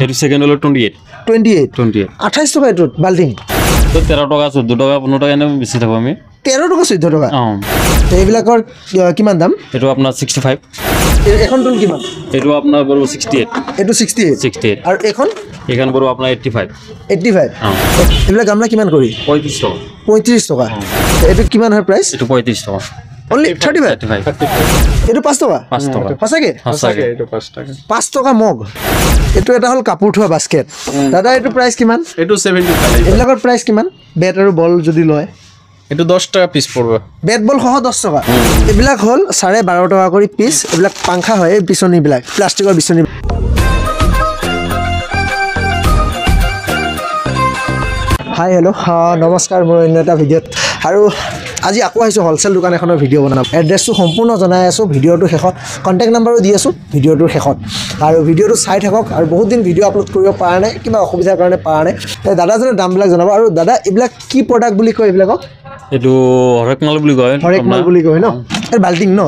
এটো সেকেন্ড হলো 28 28 28 টাকা এটো বাল্টিং তো 13 টাকা 14 টাকা 15 টাকা এনে বেশি থাকো আমি 13 টাকা 14 টাকা তো এইবিলাকৰ কিমান দাম এটো আপনার 65 এখন টন কিমান এটো আপনার বড় 68 এটো 68 আর এখন বড় আপনার 85 এইবিলাক গামলা কিমান কৰি 35 টাকা এটো কিমান হয় প্রাইস এটো 35 টাকা only 35 এটো 5 টাকা সঁচাকে এটো 5 টাকা 5 টাকা মগ এটো এটা হল কাপোৰ থোৱা বাস্কেট দাদা এটো প্ৰাইস কিমান এটো 75 এইবিলাকৰ প্ৰাইস কিমান বেট আৰু বল যদি লয় এটো 10 টাকা পিস পড়বে বেট বল সহ 10 টাকা এইবিলাক হল 12.5 টাকা কৰি পিস এইবিলাক পাংখা হয় বিচনী বিলাক প্লাষ্টিকৰ বিচনী হাই হেল্ল' নমস্কাৰ মোৰ অন্য এটা ভিডিঅ'ত আৰু আজি আকৌ আহিছোঁ হোলচেল দোকান এখনৰ ভিডিঅ' বনাম এড্ৰেছটো সম্পূৰ্ণ জনাই আছোঁ ভিডিঅ'টোৰ শেষত কণ্টেক্ট নাম্বাৰো দি আছোঁ ভিডিঅ'টোৰ শেষত আৰু ভিডিঅ'টো চাই থাকক আৰু বহুত দিন ভিডিঅ' আপলোড কৰিব পৰা নাই কিবা অসুবিধাৰ কাৰণে পৰা নাই দাদাজনে দামবিলাক জনাব আৰু দাদা এইবিলাক কি প্ৰডাক্ট বুলি কয় এইবিলাকক এটো হৰেকমাল বুলি কয় ন এৰ বাল্টিং ন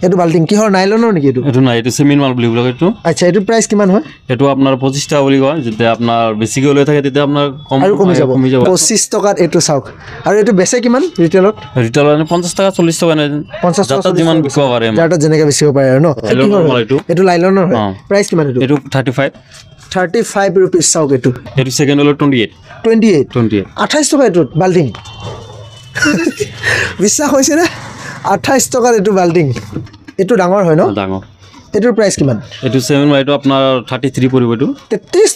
এটো বাল্টিং কিহৰ নাইলনৰ নেকি এটো নাই এটো সিমেন্ট মাল বুলি কয় এটো আচ্ছা এটো প্রাইস কিমান হয় এটো আপনার 25 টাকা বুলি কয় যেতে আপনার বেশি গলে থাকে তেতে আপনার কমি যাব 25 টাকাত এটো চাওক আৰু এটো বেচে কিমান ৰিটেলত 50 টাকা 40 টাকা 50 টাকা যিমান বিকিব পাৰে যাটা যেনেকৈ বেচিব পাৰে আৰু ন এটো লাইলনৰ হয় প্রাইস কিমান এটো 35 रुपीस চাওক এটো সেকেন্ড হলো 28 28 টাকা এটো বাল্টিং বিশ্বাস হৈছে না 28 টাকাত এটো বাল্টিং এটো ডাঙৰ হয় ন ডাঙৰ এটোৰ প্ৰাইস কিমান এটো 7 বাইটো আপোনাৰ 33 পৰিব এটো 33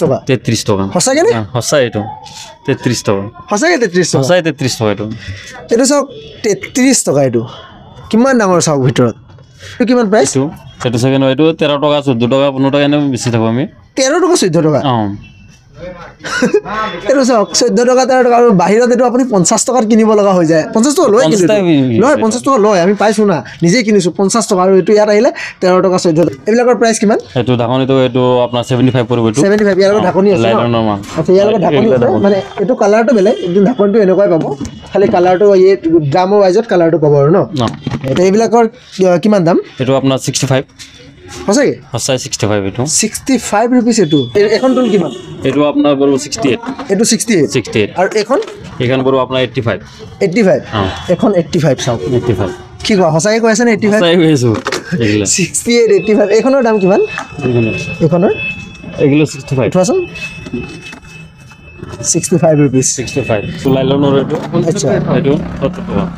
টাকা সঁচাকে নে সঁচা এটো 33 টাকা সঁচাকে 33 টাকা এটো এটো চাওক 33 টাকা এটো কিমান ডাঙৰ চাওক ভিতৰত এটো কিমান প্রাইস এটো সেকেন্ড বাইটো 13 টাকা 14 টাকা 15 টাকা এনে বেশি থাকো আমি 13 টাকা 14 টাকা এটো চাওক 14 টাকা 13 টাকা আৰু বাহিৰত এটো আপুনি 50 টাকাত কিনিব লগা হৈ যায় 50 টাকা লয় কিন্তু লয় 50 টাকা লয় আমি পাইছো না নিজে কিনিছো 50 টাকা আৰু এটো ইয়াত আহিলে 13 টাকা 14 টাকা এইবিলাকৰ প্ৰাইস কিমান এটো ঢাকনি তো এটো আপোনাৰ 75 পৰিব এটো 75 ইয়াৰ ঢাকনি আছে লাইলনৰ মান আচ্ছা ইয়াৰ ঢাকনি মানে এটো কালাৰটো বেলেগ একদম ঢাকনিটো এনেকৈ পাব খালি কালাৰটো এই ড্ৰামৰ ওয়াইজত কালাৰটো পাব আৰু ন এইবিলাকৰ কিমান দাম এটো আপোনাৰ 65 সঁচাকে 65 এটো 65 रुपीस এটো এখন টন কিমান এটো আপোনাৰ বড় 68 এটো 68 আৰু এখন বড় আপোনাৰ 85 এখন 85 চাওক 85 কি কোৱা সঁচাকে কৈ আছে নে 85 সঁচাই কৈছো 68 85 এখনৰ দাম কিমান এখনৰ এগুলো 65 উঠাচোন 65 रुपीस 65 তো লাইলনৰ এটো আচ্ছা এটো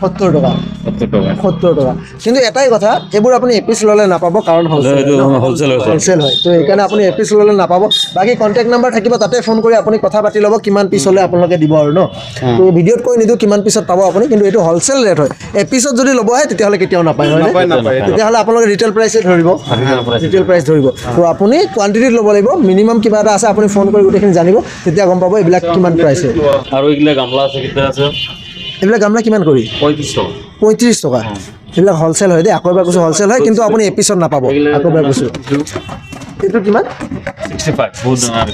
70 টাকা 70 টাকা কিন্তু এটাই কথা এবোৰ আপুনি এপিস ললে নাপাব কাৰণ হোলসেল হয় তো এইকাৰণে আপুনি এপিস ললে নাপাব বাকি কন্টাক্ট নাম্বাৰ থাকিব তাতে ফোন কৰি আপুনি কথা পাতি ল'ব কিমান পিস হলে আপোনালোকে দিব আৰু ন তো ভিডিঅ'ত কৈ নিদু কিমান পিছত পাব আপুনি কিন্তু এটো হোলসেল ৰেট হয় এপিসত যদি ল'ব হয় তেতিয়া হলে কেতিয়াও নাপায় হয় তেতিয়া হলে আপোনালোকে ৰিটেল প্ৰাইসে ধৰিব ৰিটেল প্ৰাইস ধৰিব তো আপুনি কোৱান্টিটিত ল'ব লাগিব মিনিমাম কিবা এটা আছে আপুনি ফোন কৰি গুটেখিনি জানিব তেতিয়া গম পাব এইবিলাক কিমান প্ৰাইস আৰু এইগিলা গামলা আছে কিটা আছে এইবিলাক গামলা কিমান কৰি 35 টাকা এইবিলাক হোলসেল হয় দে আকৰবাৰ কৈছো হোলসেল হয় কিন্তু আপুনি এপিসত নাপাব আকৰবাৰ কৈছো এটো কিমান 65 বহুত ডাঙৰ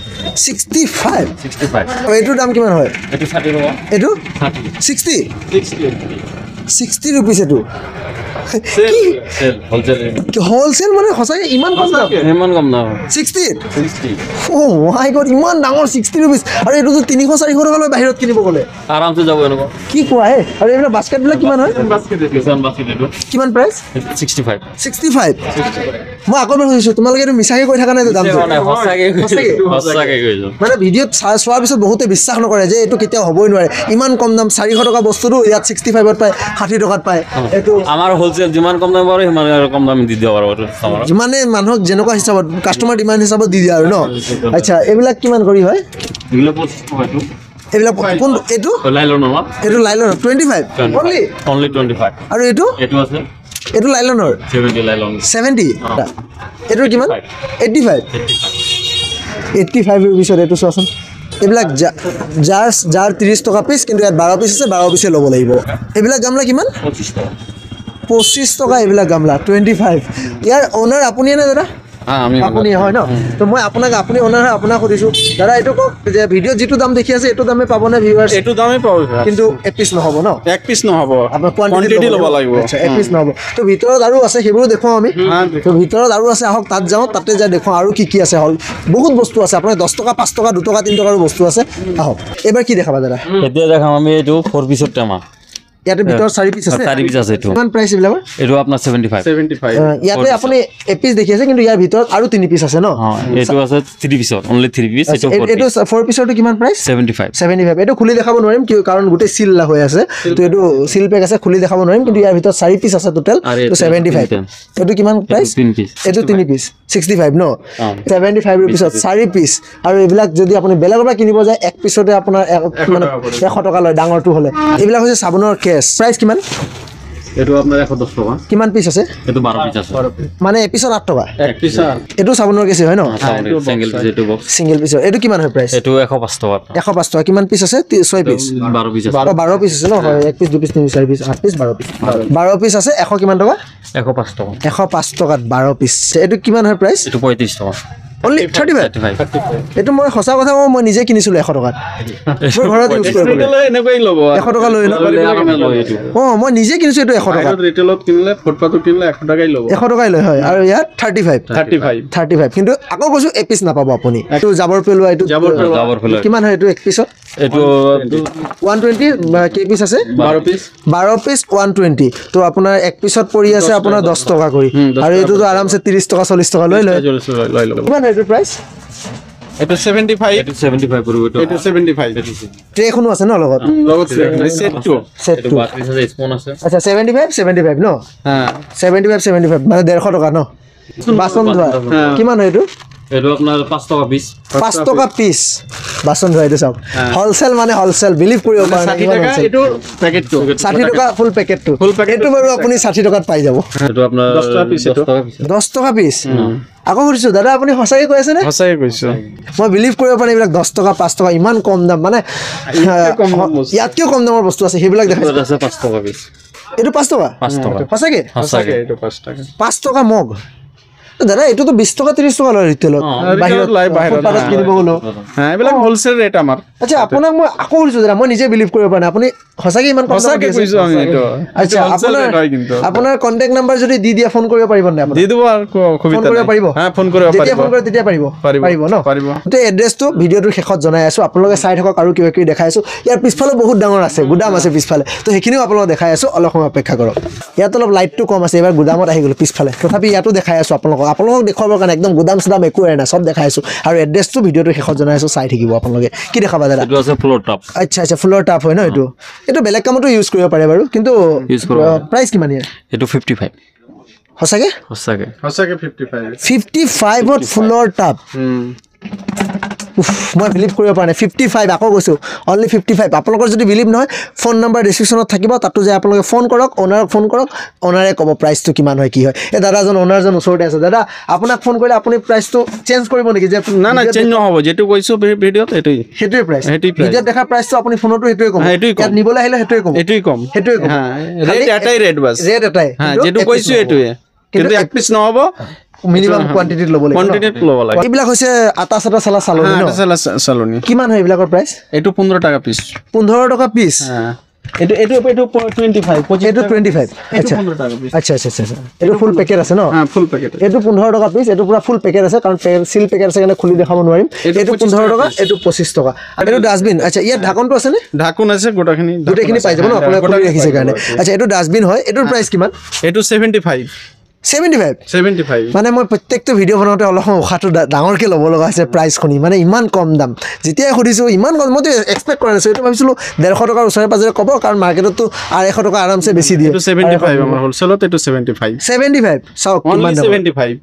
65 এটো দাম কিমান হয় এটো 60 টাকা এটো 60 रुपीस এটো হোলসেল মানে সঁচাকে ইমান কম দাম 60 ও মাই গড ইমান ডাঙৰ 60 रुपीस আৰু এটো 300 400 টকা লৈ বাহিৰত কিনিব গলে আৰামছে যাব এনেকুৱা কি কোৱা হে আৰু এইবিলাক বাস্কেট বিলাক কিমান হয় বাস্কেট এটো কিমান প্ৰাইস 65 মই আকৰবাৰ কৈছো তোমালোকে এটো মিছাকে কৈ থাকা নাই তো দামটো সঁচাকে কৈছো মানে ভিডিঅ'ত চোৱাৰ পিছত বহুতে বিশ্বাস নকৰে যে এটো কেতিয়া হ'বই নোৱাৰে ইমান কম দাম 400 টকা বস্তুটো ইয়াত 65 ত পায় 60 টকাত পায় এটো আমাৰ হোলসেল যিমান কম দাম পাৰে সিমান কম দাম দি দিব পাৰবো যিমানে মানুহক যেনেকুৱা হিচাপত কাস্টমাৰ ডিমান্ড হিচাপত দি দিয়া আৰু ন আচ্ছা এইবিলাক কিমান কৰি হয় এগুলো 25 টাকা এইবিলাক কোন এটো লাইলনৰ এটো লাইলনৰ 25 only 25 আৰু এটো আছে এটো লাইলনৰ 70 লাইলন 70 এটো কিমান 85 रुपीस এটো চোৱাচোন এইবিলাক যাৰ 30 টাকা পিস কিন্তু ইয়াত 12 পিস আছে 12 পিসে ল'ব লাগিব এইবিলাক গামলা কিমান 25 টাকা এইবিলাক গামলা 25 ইয়াৰ ওনাৰ আপুনি নে দাদা আমি আপুনি হয় ন তো মই আপোনাক আপুনি অনাৰ হয় আপোনাক সুধিছোঁ দাদা এইটো কওক যে ভিডিঅ'ত যিটো দাম দেখি আছে এইটো দামে পাবনে ভিউৱাৰ্ছ এইটো দামেই পাব কিন্তু এক পিচ নহ'ব ন এক পিচ নহ'ব আপোনাৰ কোৱান্টিটি ল'ব লাগিব আচ্ছা এক পিচ নহ'ব তো ভিতৰত আৰু আছে সেইবোৰো দেখুৱাওঁ আমি তো ভিতৰত আৰু আছে আহক তাত যাওঁ তাতে যাই দেখুৱাওঁ আৰু কি আছে হ'ল বহুত বস্তু আছে আপোনাৰ 10 টকা 5 টকা 2 টকা 3 টকাৰো বস্তু আছে আহক এবাৰ কি দেখাবা দাদা এতিয়া দেখাম আমি এইটো 4 পিছৰ টেমা ইয়াতে ভিতৰত 4 পিচ আছে 4 পিছ আছে এইটো কিমান প্ৰাইচ এইবিলাকৰ এইটো আপোনাৰ 75 75 ইয়াতে আপুনি এপিচ দেখি আছে কিন্তু ইয়াৰ ভিতৰত আৰু 3 পিচ আছে ন এইটো আছে 3 পিছৰ অনলি 3 পিছ এইটো এইটো 4 পিছৰটো কিমান প্ৰাইচ 75 75 এইটো খুলি দেখাব নোৱাৰিম কিয় কাৰণ গোটেই সিল হৈ আছে তো এইটো সিল পেক আছে খুলি দেখাব নোৱাৰিম কিন্তু ইয়াৰ ভিতৰত 4 পিচ আছে টোটাল তো 75 এইটো কিমান প্ৰাইচ 3 পিছ এইটো 3 পিচ 65 ন 75 रुपीसত 4 পিচ আৰু এইবিলাক যদি আপুনি বেলেগৰ পৰা কিনিব যায় এক পিছতে আপোনাৰ 100 টকা লয় ডাঙৰটো হলে এইবিলাক হৈছে সাবুনৰ কেছ প্ৰাইচ কিমান এইটো আপোনাৰ 110 টকা কিমান পিচ আছে এইটো 12 পিছ আছে মানে এপিছত 8 টকা এক পিচ এইটো সাবুনৰ কেছ হয় ন সিঙ্গেল পিছ এইটো বক্স সিঙ্গেল পিচ এইটো কিমান হয় প্ৰাইচ এইটো 105 টকা 105 টকা কিমান পিচ আছে 6 পিচ 12 পিছ আছে 12 পিচ আছে ন হয় 1 piece 2 piece 3 4 piece 8 piece 12 piece 12 piece আছে 100 কিমান টকা 105 টকা 105 টকাত 12 পিচ এইটো কিমান হয় প্ৰাইচ এইটো 35 টকা অনলি 35 এইটো মই সঁচা কথা মই নিজে কিনিছিলো 100 টকাত মোৰ ঘৰত ইউজ কৰিবলৈ এনেকৈ ল'ব 100 টকা লৈ মই নিজে কিনিছো এইটো 100 টকা ৰিটেলত কিনিলে ফুটপাথত কিনিলে 100 টকাই ল'ব 100 টকাই লয় হয় আৰু ইয়াত 35 কিন্তু আকৌ কৈছো এক পিচ নাপাব আপুনি এইটো জাবৰ পেলোৱা এইটো জাবৰ পেলোৱা কিমান হয় এইটো এক পিছত এইটো 120 কেই পিচ আছে 12 পিচ 120 তো আপোনাৰ এক পিছত পৰি আছে আপোনাৰ 10 টকা কৰি আৰু এইটোতো আৰামছে 30 টকা 40 টকা লৈ লয় লৈ ল'ব কিমান এইটো প্ৰাইচ এইটো 75 এইটো 75 পৰিব এইটো 75 ট্ৰেখনো আছে ন লগত সেটটো এইটো 12 পিছ আছে স্পুন আছে আচ্ছা 75 ন হ্যাঁ 75 মানে 150 টকা ন বাচন ধোৱা কিমান হয় এইটো এইটো আপোনাৰ 5 টকা পিছ 5 টকা পিচ বাচন ধোৱা এইটো চাওক হোলসেল মানে হোলসেল বিলিভ কৰিব পাৰে 60 টাকা এইটো পেকেটটো 60 টকা ফুল পেকেটটো এইটো বাৰু আপুনি 60 টকাত পাই যাব এইটো আপোনাৰ 10 টকা পিছ এইটো 10 টকা পিচ আকৌ সুধিছো দাদা আপুনি সঁচাকৈ কৈ আছে নে সঁচাই কৈছো মই বিলিভ কৰিব পাৰি এইবিলাক 10 টকা 5 টকা ইমান কম দাম মানে ইয়াতকৈ কম দামৰ বস্তু আছে সেইবিলাক দেখাইছে আছে 5 টকা পিছ এইটো 5 টকা 5 টকা সঁচাকৈ সঁচাকে এইটো 5 টাকা 5 টকা মগ দাদা এইটোতো 20 টকা 30 টকা লয় ৰিটেলত বাহিৰত কিনিব গ'লো হ্যাঁ এইবিলাক হোলসেল ৰেট আমাৰ আচ্ছা আপোনাক মই আকৌ সুধিছো দাদা মই নিজে বিলিভ কৰিব পৰা নাই আপুনি সঁচাকৈ ইমান কম সঁচাকে কৈছো আমি এইটো আচ্ছা আপোনাৰ কন্টেক্ট নাম্বাৰ যদি দি দিয়া ফোন কৰিব পাৰিব নে আপুনি দি দিব আৰু ফোন কৰিব পাৰিব হ্যাঁ ফোন কৰিব যেতিয়া ফোন কৰে তেতিয়া পাৰিব পাৰিব ন পাৰিব তো এড্ৰেছটো ভিডিঅ'টোৰ শেষত জনাই আছো আপোনালোকে চাই থাকক আৰু কিবা কিবি দেখাই আছো ইয়াৰ পিছফালে বহুত ডাঙৰ আছে গুদাম আছে পিছফালে তো সেইখিনিও আপোনালোকক দেখাই আছো অলপ সময় অপেক্ষা কৰক ইয়াত অলপ লাইটটো কম আছে এবাৰ গুদামত আহি গ'লো পিছফালে তথাপি ইয়াতো দেখাই আছো আপোনালোকক দেখুৱাবৰ কাৰণে একদম গুদাম সুদাম একো এৰা নাই চব দেখাই আছো আৰু এড্ৰেছটো ভিডিঅ'টোৰ শেষত জনাই আছো চাই থাকিব আপোনালোকে কি দেখাবা দাদা এইটো আছে ফ্লোৰ টপ আচ্ছা ফ্লোৰ টাপ হয় ন এইটো বেলেগ কামতো ইউজ কৰিব পাৰে বাৰু কিন্তু প্ৰাইচ কিমান ইয়াৰ এইটো 55 সঁচাকৈ সঁচাকে 55 55ত ফ্লোৰ টাপ মই বিলিভ কৰিব পৰা নাই 55 আকৌ কৈছোঁ অনলি 55 আপোনালোকৰ যদি বিলিভ নহয় ফোন নম্বৰ ডিছক্ৰিপশ্যনত থাকিব তাতো যে আপোনালোকে ফোন কৰক অ'নাৰক ফোন কৰক অ'নাৰে ক'ব প্ৰাইচটো কিমান হয় কি হয় এই দাদাজন অ'নাৰজন ওচৰতে আছে দাদা আপোনাক ফোন কৰিলে আপুনি প্ৰাইচটো চেঞ্জ কৰিব নেকি যে না চেঞ্জ নহ'ব যেটো কৈছো ভিডিঅ'ত এইটোই সেইটোৱে প্ৰাইচ ভিডিঅ'ত দেখা প্ৰাইচটো আপুনি ফোনতো সেইটোৱে ক'ব ইয়াত নিবলৈ আহিলে সেইটোৱে ক'ব এইটোই কম হ্যাঁ ৰেট এটাই ৰেট বাস ৰেট এটাই হ্যাঁ যেটো কৈছো এইটোৱে কিন্তু এক পিস নহ'ব মিনিমাম কোৱান্টিটিত ল'ব লাগিব কোৱান্টিটিত ল'ব লাগে এইবিলাক হৈছে আটা চাটা চালা চালনি ন চালনি কিমান হয় এইবিলাকৰ প্ৰাইচ এইটো 15 টাকা পিস 15 টকা পিস হ্যাঁ এইটো 25 এইটো 25 আচ্ছা 15 টাকা পিস আচ্ছা এইটো ফুল পেকেট আছে ন হ্যাঁ ফুল পেকেট এইটো 15 টকা পিস এইটো পুৰা ফুল পেকেট আছে কাৰণ সিল পেকেট আছে কাৰণে খুলি দেখাব নোৱাৰিম এইটো 15 টকা এইটো 25 টকা এইটো ডাষ্টবিন আচ্ছা ইয়াত ঢাকনটো আছে নে ঢাকন আছে গোটেইখিনি পাই যাব ন আপোনালোকে খুলি ৰাখিছে কাৰণে আচ্ছা এইটো ডাষ্টবিন হয় এইটোৰ প্ৰাইচ কিমান এইটো 75 মানে মই প্ৰত্যেকটো ভিডিঅ' বনাওঁতে অলপ উশাহটো ডাঙৰকৈ ল'ব লগা হৈছে প্ৰাইচ শুনি মানে ইমান কম দাম যেতিয়াই সুধিছোঁ ইমান কম মইতো এক্সপেক্ট কৰা নাছিলোঁ এইটো ভাবিছিলোঁ 150 টকাৰ ওচৰে পাজৰে ক'ব কাৰণ মাৰ্কেটতো 250 টকা আৰামছে বেছি দিয়ে 75 আমাৰ হোলসেলত এইটো 75 চাওক কিমান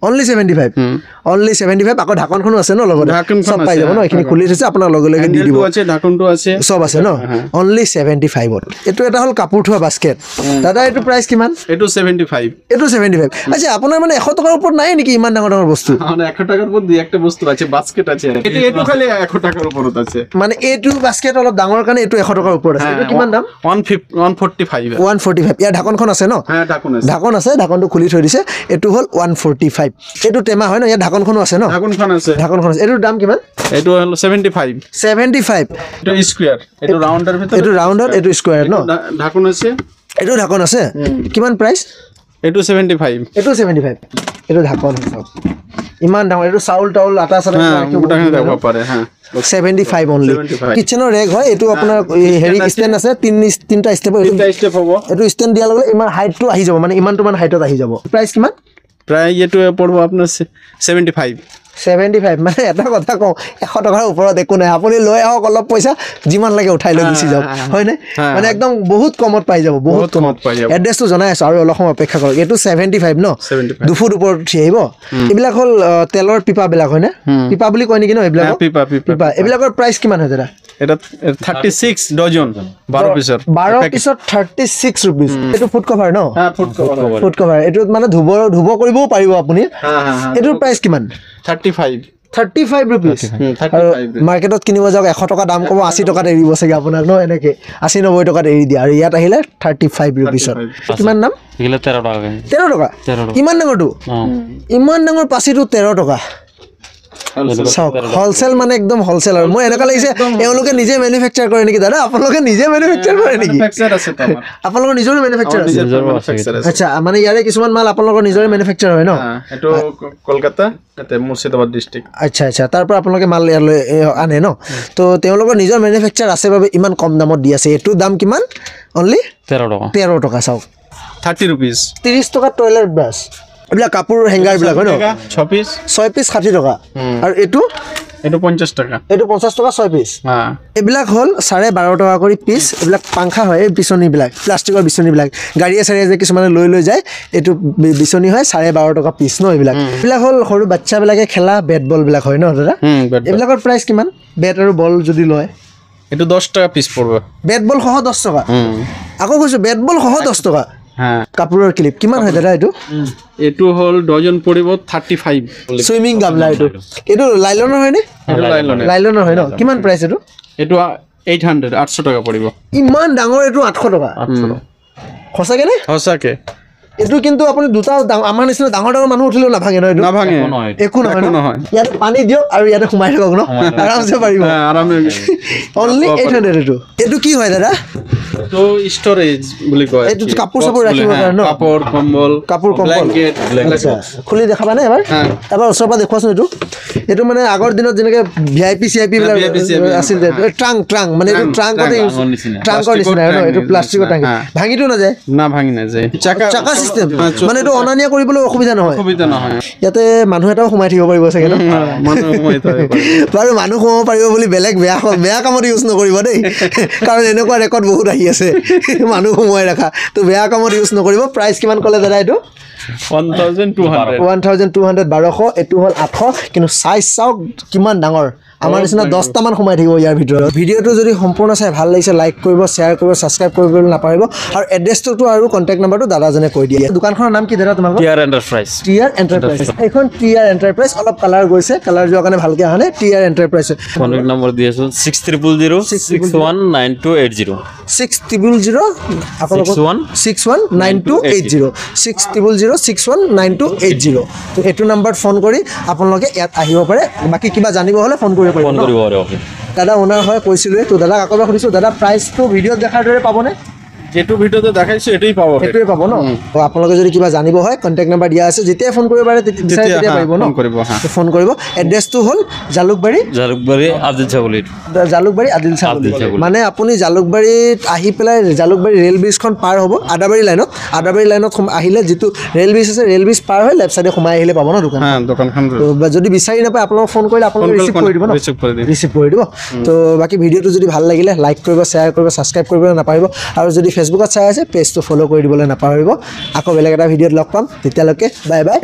অনলি 75 আকৌ ঢাকনখনো আছে ন লগতে চব পাই যাব ন এইখিনি খুলি থৈছে আপোনাৰ লগে লগে দি দিব আছে ঢাকনটো আছে চব আছে ন অনলি 75ত এইটো এটা হ'ল কাপোৰ থোৱা বাস্কেট দাদা এইটো প্ৰাইচ কিমান এইটো 75 আচ্ছা আপোনাৰ মানে 100 টকাৰ ওপৰত নাই নেকি ইমান ডাঙৰ ডাঙৰ বস্তু মানে 100 টাকার উপর দুই একটা বস্তু আছে বাস্কেট আছে এটা এটু খালি 100 টাকার উপরত আছে মানে এইটো বাস্কেট অলপ ডাঙৰ কাৰণে এইটো 100 টকাৰ ওপৰত আছে এইটো কিমান দাম 145 145 ইয়াৰ ঢাকনখন আছে ন হ্যাঁ ঢাকুন আছে ঢাকন আছে ঢাকনটো খুলি থৈ দিছে এইটো হ'ল 145 এইটো টেমা হয় ন ইয়াৰ ঢাকনখনো আছে ন ঢাকুনখন আছে ঢাকনখন আছে এইটোৰ দাম কিমান এটু হলো 75 75 এটা স্কয়াৰ এটু ৰাউন্ডাৰ ভিতৰ এইটো ৰাউণ্ডত এইটো স্কয়াৰ ন ঢাকুন আছে এইটো ঢাকন আছে কিমান প্ৰাইস এটু 75 এইটো 75 এইটো ঢাকন চাওক ইমান ডাঙৰ এইটো চাউল টাউল আটা চাটা হ্যাঁ গোটাখানি দেব পাৰে হ্যাঁ 75 অনলি 75 কিচেনৰ ৰেক হয় এইটো আপোনাৰ হেৰি ষ্টেণ্ড আছে তিনটা ষ্টেপ তিনটা স্টেপ হবো এইটো ষ্টেণ্ড দিয়াৰ লগে ইমান হাইটটো আহি যাব মানে ইমানটো মান হাইটত আহি যাব প্ৰাইস কিমান প্ৰায় এটু পড়বো আপনাৰ 75 75 মানে এটা কথা কওঁ 100 টকাৰ ওপৰত একো নাই আপুনি লৈ আহক অলপ পইচা যিমান লাগে উঠাই লৈ গুচি যাওক হয় নে মানে একদম বহুত কমত পাই যাব বহুত কমত পাই যাব এড্ৰেছটো জনাই আছো আৰু অলপ সময় অপেক্ষা কৰক এইটো 75 ন 75 2 ফুট ওপৰত উঠি আহিব এইবিলাক হ'ল তেলৰ পিপা বিলাক হয় নে পিপা বুলি কয় নেকি ন এইবিলাক পিপা পিপা এইবিলাকৰ প্ৰাইস কিমান হয় দাদা এটা 36 ডজন 12 পিসৰ 12 পিছত 36 रुपीस এইটো ফুট কভাৰ ন হ্যাঁ ফুট কভাৰ ফুট কভাৰ এইটো মানে ধুব কৰিবও পাৰিব আপুনি হ্যাঁ হ্যাঁ এইটোৰ প্ৰাইস কিমান 35 35 रुपीस 35 মাৰ্কেটত কিনিব যাওক 100 টকা দাম ক'ব 80 টকাত এৰিব চাগে আপোনাক ন এনেকে 80 90 টকাত এৰি দিয়ে আৰু ইয়াত আহিলে 35 रुपीसত কিমান দাম এগুলা 13 টাকা 13 টকা 13 টাকা ইমান ডাঙৰটো ইমান ডাঙৰ পাচিটো 13 টকা চাওক হোলসেল মানে একদম হোলসেল আৰু মই এনেকা লাগিছে এওঁলোকে নিজে ম্যানুফ্যাকচাৰ কৰে নেকি দাদা আপোনালোকে নিজে ম্যানুফ্যাকচাৰ কৰে নেকি ম্যানুফ্যাকচাৰ আছে তো আমাৰ আপোনালোকৰ নিজৰ ম্যানুফ্যাকচাৰ আছে ম্যানুফ্যাকচাৰ আছে আচ্ছা মানে ইয়াৰে কিছুমান মাল আপোনালোকৰ নিজৰে ম্যানুফ্যাকচাৰ হয় ন এটো কলকাতা এতে মুৰ্শিদাবাদ ডিস্ট্ৰিক্ট আচ্ছা আচ্ছা তাৰ পৰা আপোনালোকে মাল ইয়ালৈ আনে ন তো তেওঁলোকৰ নিজৰ ম্যানুফ্যাকচাৰ আছে বাবে ইমান কম দামত দি আছে এইটো দাম কিমান অনলি 13 টকা চাওক 30 रुपीस 30 টকা টয়লেট ব্ৰাছ এইবিলাক কাপোৰ হেংগাৰ বিলাক হয় ন 6 পিস 6 পিস 60 টকা আৰু এইটো এটো 50 টাকা এইটো 50 টকা 6 পিস হ্যাঁ এইবিলাক হ'ল 12.5 টকা কৰি পিস এইবিলাক পাংখা হয় এই বিচনী বিলাক প্লাষ্টিকৰ বিচনী বিলাক গাড়ীয়ে চাৰিয়ে যে কিছুমানে লৈ যায় এইটো বিচনী হয় 12.5 টকা পিস ন এইবিলাক হ'ল সৰু বাচ্চা বিলাকে খেলা বেট বল বিলাক হয় ন দাদা এইবিলাকৰ প্ৰাইস কিমান বেট আৰু বল যদি লয় এটো 10 টাকা পিস পড়বে বেট বল সহ 10 টকা আকৌ কৈছো বেট বল সহ 10 টকা হ্যাঁ কাপোৰৰ ক্লিপ কিমান হয় দাদা এইটো এটো হল ডজন পড়িব 35 সুইমিং গামলা এইটো লাইলনৰ হয় নে লাইলনৰ হয় ন কিমান প্ৰাইস এইটো এটো 800 টাকা পড়িব ইমান ডাঙৰ এইটো 800 টকা সঁচাকে নে হসাকে এইটো কিন্তু আপুনি দুটা আমাৰ নিচিনা ডাঙৰ ডাঙৰ মানুহ উঠিলেও নাভাঙে ন এইটো নাভাঙে একো নহয় ইয়াত পানী দিয়ক আৰু ইয়াতে সোমাই থাকক ন আৰামছে পাৰিব আৰামে অনলি 800 এইটো কি হয় দাদা তো স্টোৰেজ বুলি কয় এইটো কাপোৰ সাপোৰ ৰাখিব কাৰণে ন কাপোৰ কম্বল ব্ল্যাঙ্কেট খুলি দেখাবানে এবাৰ ওচৰৰ পৰা দেখুৱাচোন এইটো মানে আগৰ দিনত যেনেকে ভিআইপি সিআইপি বিলাক আছিল যে ট্ৰাংক মানে এইটো ট্ৰাংকৰ নিচিনা ন এইটো প্লাষ্টিকৰ ট্ৰাংক ভাঙিটো নাযায় না ভাঙি নাযায় চাকা সিস্টেম মানে এইটো অনানিয়া কৰিবলৈ অসুবিধা নহয় ইয়াতে মানুহ এটাও সোমাই থাকিব পাৰিব চাগে ন বাৰু মানুহ সোমাব পাৰিব বুলি বেলেগ বেয়া কামত ইউজ নকৰিব দেই কাৰণ এনেকুৱা ৰেকৰ্ড বহুত আহি আছে মানুহ সোমাই ৰাখা তো বেয়া কামত ইউজ নকৰিব প্ৰাইস কিমান ক'লে দাদা এইটো 1200 এইটো হ'ল 800 কিন্তু সাইজ চাওক কিমান ডাঙৰ আমাৰ নিচিনা 10টা মান সোমাই থাকিব ইয়াৰ ভিতৰত ভিডিওটো যদি সম্পূৰ্ণ চাই ভাল লাগিছে লাইক কৰিব শেয়াৰ কৰিব সাবস্ক্ৰাইব কৰিবলৈ নাপাৰিব আৰু এড্ৰেছটো আৰু কন্টাক্ট নাম্বাৰটো দাদাজনে কৈ দিয়ে দোকানখনৰ নাম কি দাদা তোমালোকৰ টিআৰ এন্টাৰপ্ৰাইজ এইখন টিআৰ এন্টাৰপ্ৰাইজ অলপ কালাৰ গৈছে কালাৰ যোৱাৰ কাৰণে ভালকে আহা নাই টিআৰ এন্টাৰপ্ৰাইজ কন্টাক্ট নাম্বাৰ দিয়েছো 6000619280 6000 আপোনালোকৰ 619280 6000619280 তো এইটো নাম্বাৰত ফোন কৰি আপোনালোকে ইয়াত আহিব পাৰে বাকি কিবা জানিব হলে ফোন কৰিব পাৰিব ফোন কৰিব পাৰে ওকে দাদা ওনাৰ হয় কৈছিলো তো দাদা আকৌ সুধিছো দাদা প্ৰাইসটো ভিডিঅ'ত দেখাৰ দৰে পাবনে যেটো ভিডিওতে দেখাইছো এটাই পাবো এটাই পাবো ন তো আপোনালোকে যদি কিবা জানিব হয় কন্টাক্ট নাম্বাৰ দিয়া আছে যেতিয়া ফোন কৰিব পাৰে তেতিয়া পাৰিব ন ফোন কৰিব এড্ৰেছটো হ'ল জালুকবাৰী আদিল ছাগলী মানে আপুনি জালুকবাৰীত আহি পেলাই জালুকবাৰী ৰেল ব্ৰিজখন পাৰ হ'ব আদাবাৰী লাইনত আহিলে যেটো ৰেল ব্ৰিজ আছে ৰেল ব্ৰিজ পাৰ হৈ লেফট সাইডে সোমাই আহিলে পাব ন দোকানখন যদি বিচাৰি নাপায় আপোনাক ফোন কৰিলে আপোনাক ৰিচিভ কৰি দিব ন ৰিচিভ কৰি দিব তো বাকি ভিডিওটো যদি ভাল লাগিলে লাইক কৰিব শেয়াৰ কৰিব সাবস্ক্ৰাইব কৰিবলৈ নাপাৰিব আৰু যদি ফেসবুকত চাই আছে পেজটো ফলো কৰি দিবলৈ নাপাহৰিব আকৌ বেলেগ এটা ভিডিঅ'ত লগ পাম তেতিয়ালৈকে বাই বাই